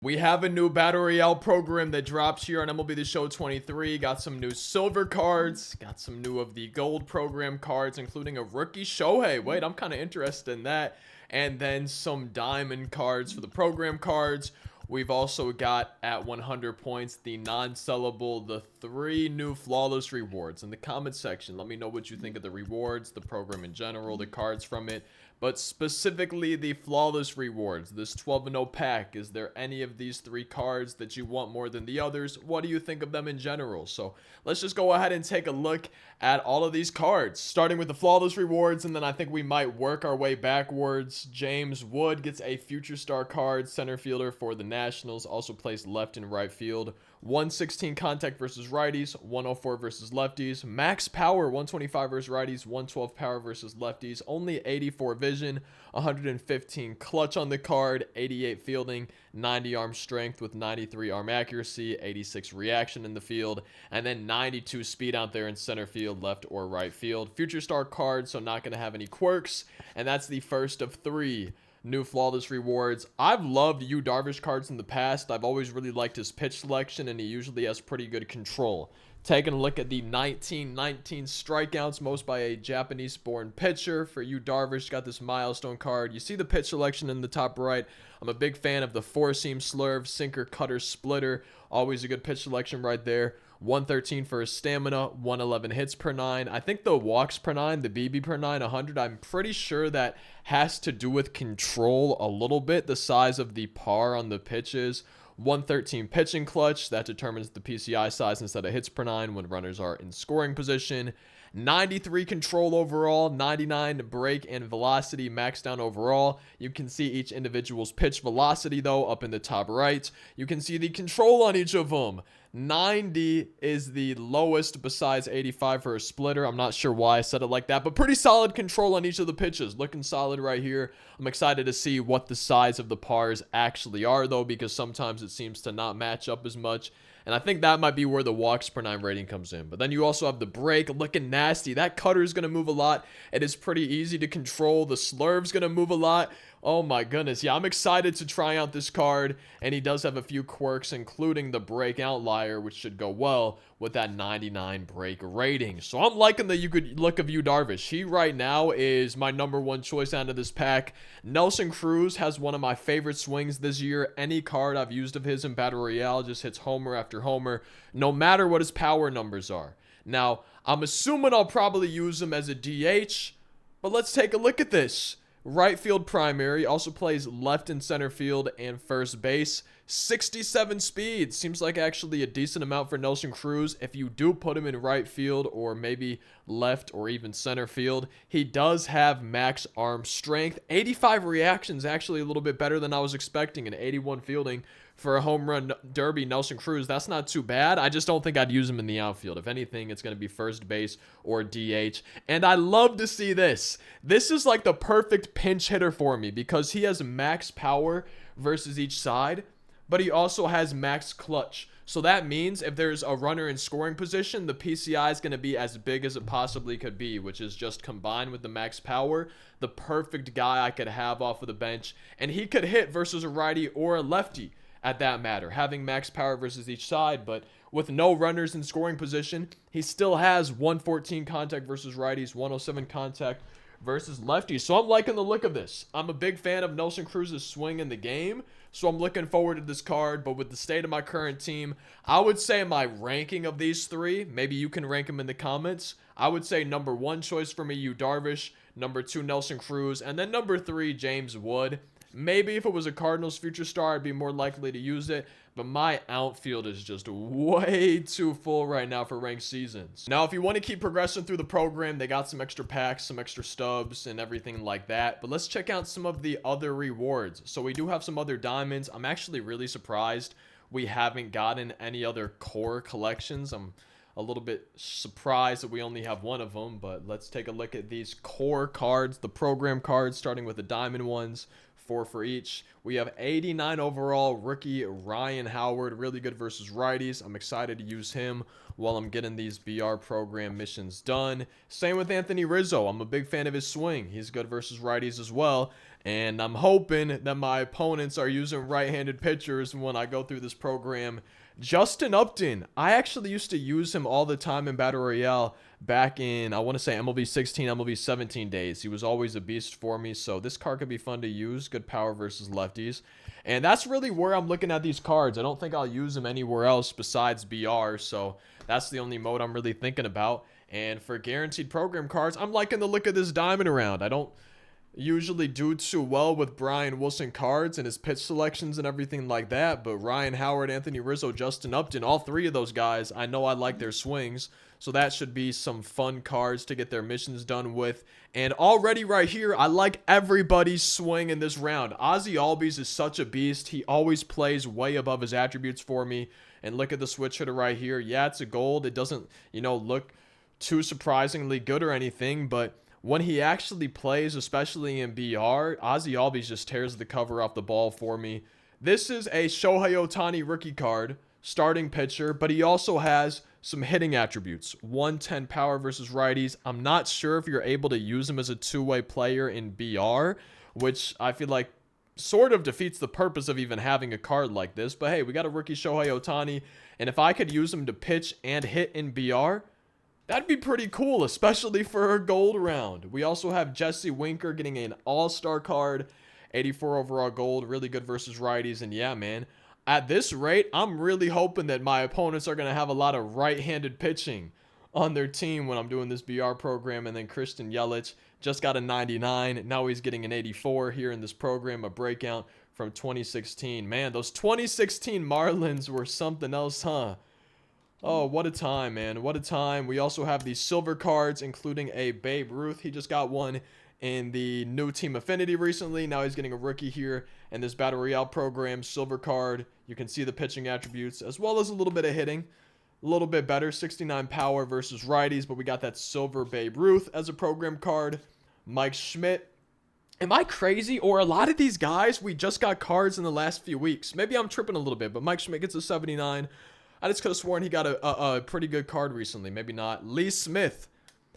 We have a new Battle Royale program that drops here on MLB The Show 23. Got some new silver cards. Got some new of the gold program cards, including a rookie Shohei. Wait, I'm kind of interested in that. And then some diamond cards for the program cards. We've also got at 100 points the non-sellable, the 3 new flawless rewards. In the comment section, let me know what you think of the rewards, the program in general, the cards from it. But specifically the flawless rewards, this 12-0 pack. Is there any of these 3 cards that you want more than the others? What do you think of them in general? So let's just go ahead and take a look at all of these cards, starting with the flawless rewards, and then I think we might work our way backwards. James Wood gets a future star card, center fielder for the Nationals, also plays left and right field. 116 contact versus righties, 104 versus lefties. Max power, 125 versus righties, 112 power versus lefties. Only 84 vision, 115 clutch on the card, 88 fielding, 90 arm strength with 93 arm accuracy, 86 reaction in the field, and then 92 speed out there in center field, left or right field. Future star card, so not going to have any quirks, and that's the first of 3 new flawless rewards. I've loved Yu Darvish cards in the past. I've always really liked his pitch selection, and he usually has pretty good control. Taking a look at the 1919 strikeouts, most by a Japanese-born pitcher. For Yu Darvish, got this milestone card. You see the pitch selection in the top right. I'm a big fan of the 4-seam slurve, sinker, cutter, splitter. Always a good pitch selection right there. 113 for his stamina, 111 hits per 9. I think the walks per 9, the BB per 9, 100, I'm pretty sure that has to do with control a little bit, the size of the par on the pitches. 113 pitching clutch, that determines the PCI size instead of hits per 9 when runners are in scoring position. 93 control overall, 99 break and velocity maxed down overall. You can see each individual's pitch velocity though up in the top right. You can see the control on each of them. 90 is the lowest besides 85 for a splitter. I'm not sure why I said it like that, but pretty solid control on each of the pitches. Looking solid right here. I'm excited to see what the size of the pars actually are though, because sometimes it seems to not match up as much. And I think that might be where the walks per 9 rating comes in. But then you also have the break looking nasty. That cutter is going to move a lot. It is pretty easy to control. The slurve's going to move a lot. Oh my goodness. Yeah, I'm excited to try out this card. And he does have a few quirks, including the break outlier, which should go well with that 99 break rating. So I'm liking the good look of Yu Darvish. He right now is my #1 choice out of this pack. Nelson Cruz has one of my favorite swings this year. Any card I've used of his in Battle Royale just hits homer after homer, no matter what his power numbers are. Now, I'm assuming I'll probably use him as a DH, but let's take a look at this. Right field primary, also plays left and center field and first base. 67 speed, seems like actually a decent amount for Nelson Cruz. If you do put him in right field or maybe left or even center field, he does have max arm strength. 85 reactions, actually a little bit better than I was expecting, and 81 fielding. For a home run derby, Nelson Cruz, that's not too bad. I just don't think I'd use him in the outfield. If anything, it's going to be first base or DH. And I love to see this. This is like the perfect pinch hitter for me because he has max power versus each side, but he also has max clutch. So that means if there's a runner in scoring position, the PCI is going to be as big as it possibly could be, which is just combined with the max power, the perfect guy I could have off of the bench. And he could hit versus a righty or a lefty. At that matter, having max power versus each side, but with no runners in scoring position, he still has 114 contact versus righties, 107 contact versus lefties. So I'm liking the look of this. I'm a big fan of Nelson Cruz's swing in the game, so I'm looking forward to this card. But with the state of my current team, I would say my ranking of these 3, maybe you can rank them in the comments. I would say #1 choice for me, Yu Darvish, #2 Nelson Cruz, and then #3 James Wood. Maybe if it was a Cardinals future star, I'd be more likely to use it. But my outfield is just way too full right now for ranked seasons. Now, if you want to keep progressing through the program, they got some extra packs, some extra stubs, and everything like that. But let's check out some of the other rewards. So we do have some other diamonds. I'm actually really surprised we haven't gotten any other core collections. I'm a little bit surprised that we only have one of them, but let's take a look at these core cards, the program cards, starting with the diamond ones. 4 for each. We have 89 overall rookie Ryan Howard, really good versus righties. I'm excited to use him while I'm getting these BR program missions done. Same with Anthony Rizzo. I'm a big fan of his swing. He's good versus righties as well. And I'm hoping that my opponents are using right-handed pitchers when I go through this program. Justin Upton, I actually used to use him all the time in Battle Royale back in, I want to say, MLB 16, MLB 17 days. He was always a beast for me, so this card could be fun to use. Good power versus lefties. And that's really where I'm looking at these cards. I don't think I'll use them anywhere else besides BR, so that's the only mode I'm really thinking about. And for guaranteed program cards, I'm liking the look of this diamond around. I don't usually do too well with Brian Wilson cards and his pitch selections and everything like that, but Ryan Howard, Anthony Rizzo, Justin Upton, all three of those guys, I know I like their swings, so that should be some fun cards to get their missions done with. And already right here, I like everybody's swing in this round. Ozzy Albies is such a beast. He always plays way above his attributes for me. And look at the switch hitter right here. Yeah, it's a gold. It doesn't, look too surprisingly good or anything, but when he actually plays, especially in BR, Ozzy Albies just tears the cover off the ball for me. This is a Shohei Ohtani rookie card, starting pitcher, but he also has some hitting attributes. 110 power versus righties. I'm not sure if you're able to use him as a two-way player in BR, which I feel like sort of defeats the purpose of even having a card like this. But hey, we got a rookie Shohei Ohtani, and if I could use him to pitch and hit in BR, that'd be pretty cool, especially for a gold round. We also have Jesse Winker getting an all-star card, 84 overall gold, really good versus righties. And yeah, man, at this rate, I'm really hoping that my opponents are going to have a lot of right-handed pitching on their team when I'm doing this BR program. And then Christian Yelich just got a 99. Now he's getting an 84 here in this program, a breakout from 2016. Man, those 2016 Marlins were something else, huh? Oh, what a time, man. What a time. We also have these silver cards, including a Babe Ruth. He just got one in the new Team Affinity recently. Now he's getting a rookie here in this Battle Royale program. Silver card. You can see the pitching attributes, as well as a little bit of hitting. A little bit better. 69 power versus righties, but we got that silver Babe Ruth as a program card. Mike Schmidt. Am I crazy? Or a lot of these guys, we just got cards in the last few weeks. Maybe I'm tripping a little bit, but Mike Schmidt gets a 79. I just could have sworn he got a pretty good card recently. Maybe not. Lee Smith.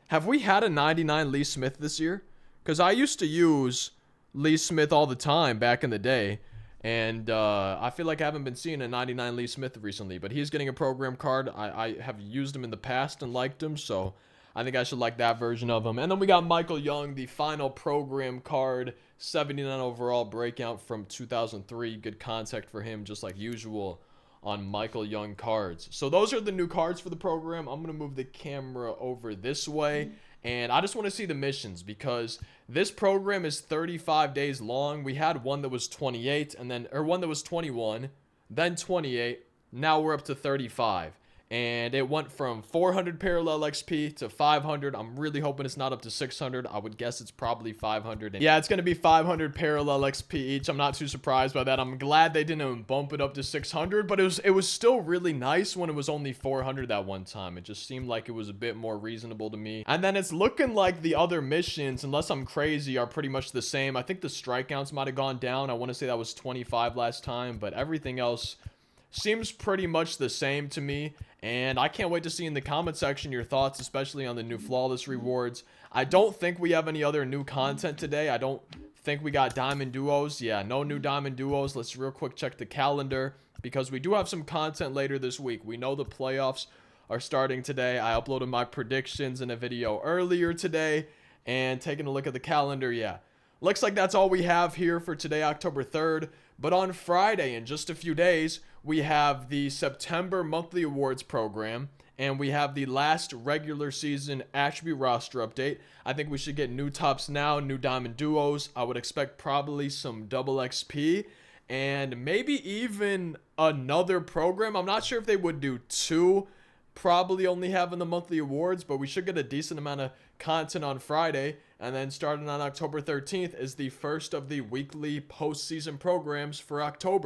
Have we had a 99 Lee Smith this year? Because I used to use Lee Smith all the time back in the day. And I feel like I haven't been seeing a 99 Lee Smith recently. But he's getting a program card. I have used him in the past and liked him. So I think I should like that version of him. And then we got Michael Young, the final program card. 79 overall breakout from 2003. Good contact for him, just like usual on Michael Young cards. So those are the new cards for the program. I'm going to move the camera over this way. And I just want to see the missions because this program is 35 days long. We had one that was 28 or one that was 21, then 28. Now we're up to 35. And it went from 400 parallel XP to 500. I'm really hoping it's not up to 600. I would guess it's probably 500. And yeah, it's going to be 500 parallel XP each. I'm not too surprised by that. I'm glad they didn't bump it up to 600, but it was still really nice when it was only 400 that one time. It just seemed like it was a bit more reasonable to me. And then it's looking like the other missions, unless I'm crazy, are pretty much the same. I think the strikeouts might have gone down. I want to say that was 25 last time, but everything else seems pretty much the same to me. And I can't wait to see in the comment section your thoughts, especially on the new flawless rewards. I don't think we have any other new content today. I don't think we got diamond duos. Yeah, no new diamond duos. Let's real quick check the calendar because we do have some content later this week. We know the playoffs are starting today. I uploaded my predictions in a video earlier today. And taking a look at the calendar, yeah. Looks like that's all we have here for today, October 3rd. But on Friday, in just a few days, we have the September monthly awards program, and we have the last regular season attribute roster update. I think we should get new tops now, new diamond duos. I would expect probably some double XP, and maybe even another program. I'm not sure if they would do two, probably only having the monthly awards, but we should get a decent amount of content on Friday. And then starting on October 13th is the first of the weekly postseason programs for October.